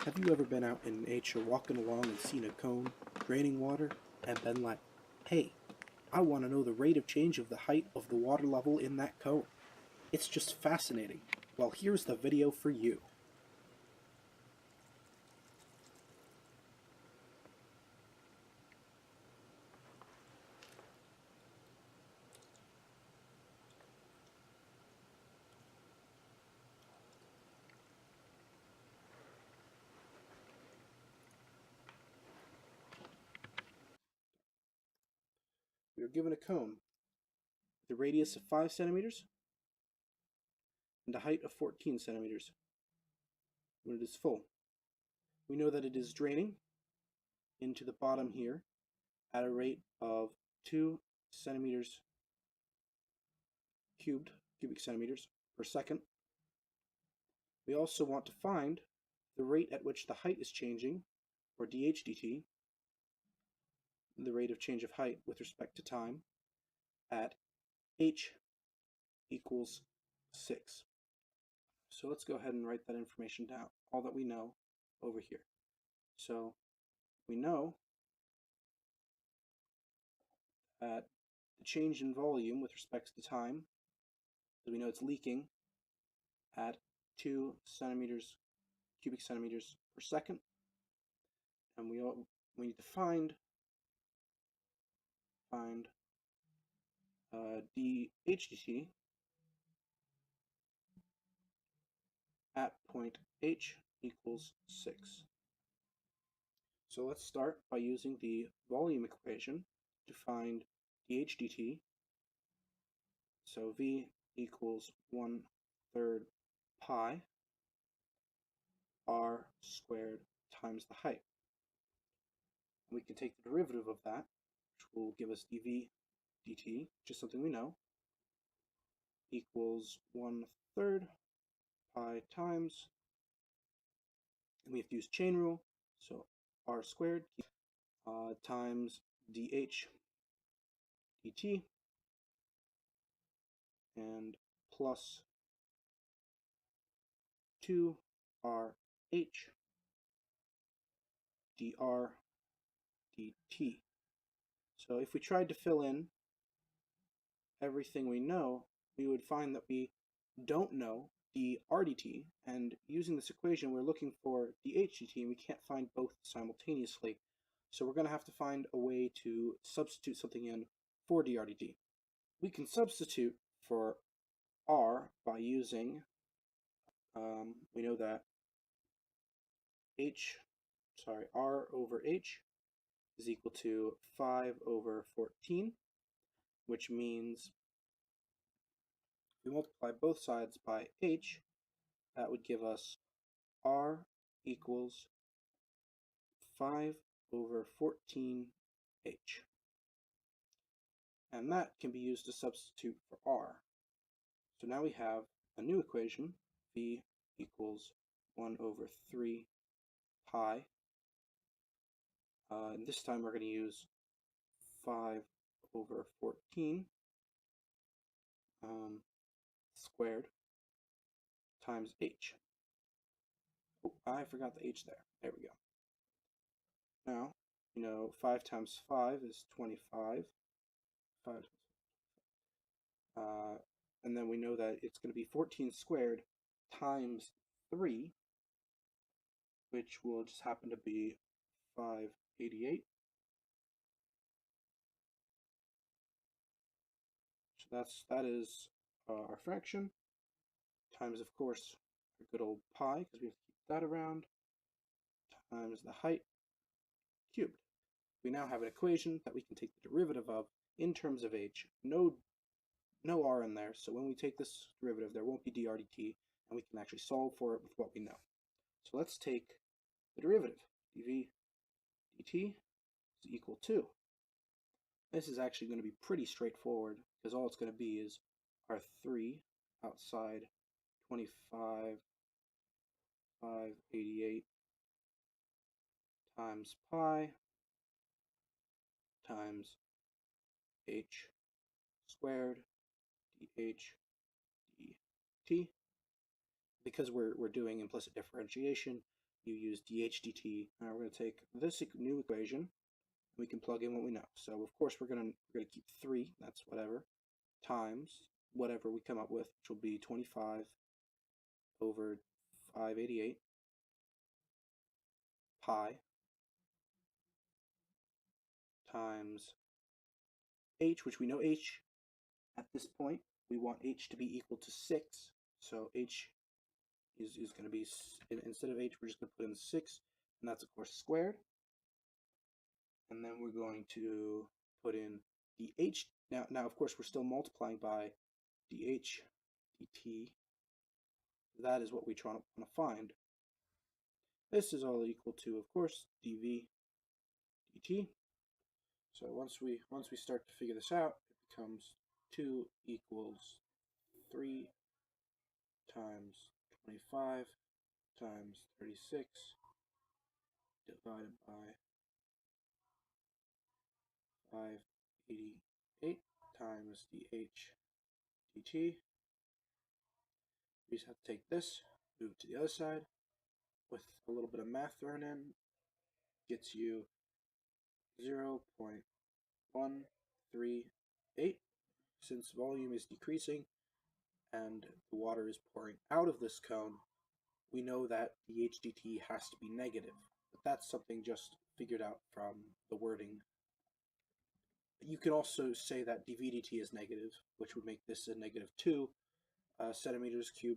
Have you ever been out in nature walking along and seen a cone draining water and been like, hey, I want to know the rate of change of the height of the water level in that cone? It's just fascinating. Well, here's the video for you. We are given a cone with a radius of 5 centimeters and a height of 14 centimeters when it is full. We know that it is draining into the bottom here at a rate of 2 centimeters cubic centimeters per second. We also want to find the rate at which the height is changing, or dH dt, the rate of change of height with respect to time, at h equals 6. So let's go ahead and write that information down, all that we know over here. So we know that the change in volume with respect to time, we know it's leaking at 2 cubic centimeters per second, and we need to find dH dt at point h equals 6. So let's start by using the volume equation to find dH dt. So V equals 1/3 pi r squared times the height. We can take the derivative of that, which will give us dV dt, which is something we know, equals 1/3 pi times, and we have to use chain rule, so r squared times dH dt, and plus 2rh dr dt. So if we tried to fill in everything we know, we would find that we don't know dr dt, and using this equation we're looking for dH dt, and we can't find both simultaneously. So we're going to have to find a way to substitute something in for dr dt. We can substitute for r by using, we know that r over h is equal to 5/14, which means if we multiply both sides by h, that would give us r equals 5/14h. And that can be used to substitute for r. So now we have a new equation, v equals 1/3 pi. And this time we're going to use 5/14 squared times h. Oh, I forgot the h there. There we go. Now, 5 times 5 is 25. 5, and then we know that it's going to be 14 squared times 3, which will just happen to be 588. So that is our fraction, times, of course, our good old pi, because we have to keep that around, times the height cubed. We now have an equation that we can take the derivative of in terms of h. No r in there, so when we take this derivative, there won't be dr dt, and we can actually solve for it with what we know. So let's take the derivative. dv dt is equal to, this is actually going to be pretty straightforward, because all it's going to be is our 3 outside 25, 588 times pi times h squared dh dt. Because we're doing implicit differentiation, you use dH dt. Now we're going to take this new equation, and we can plug in what we know. So of course we're going to keep 3, that's whatever, times whatever we come up with, which will be 25 over 588 pi times h, which we know h at this point, we want h to be equal to 6. So h is going to be, instead of h, we're just going to put in 6, and that's of course squared. And then we're going to put in dh. Now of course, we're still multiplying by dh dt. That is what we want to find. This is all equal to, of course, dv dt. So once we start to figure this out, it becomes 2 equals 3 times 25 times 36 divided by 588 times dh dt. We just have to take this, move it to the other side, with a little bit of math thrown in, gets you 0.138. Since volume is decreasing and the water is pouring out of this cone, we know that dH dt has to be negative. But that's something just figured out from the wording. You can also say that dV dt is negative, which would make this a -2 centimeters cubed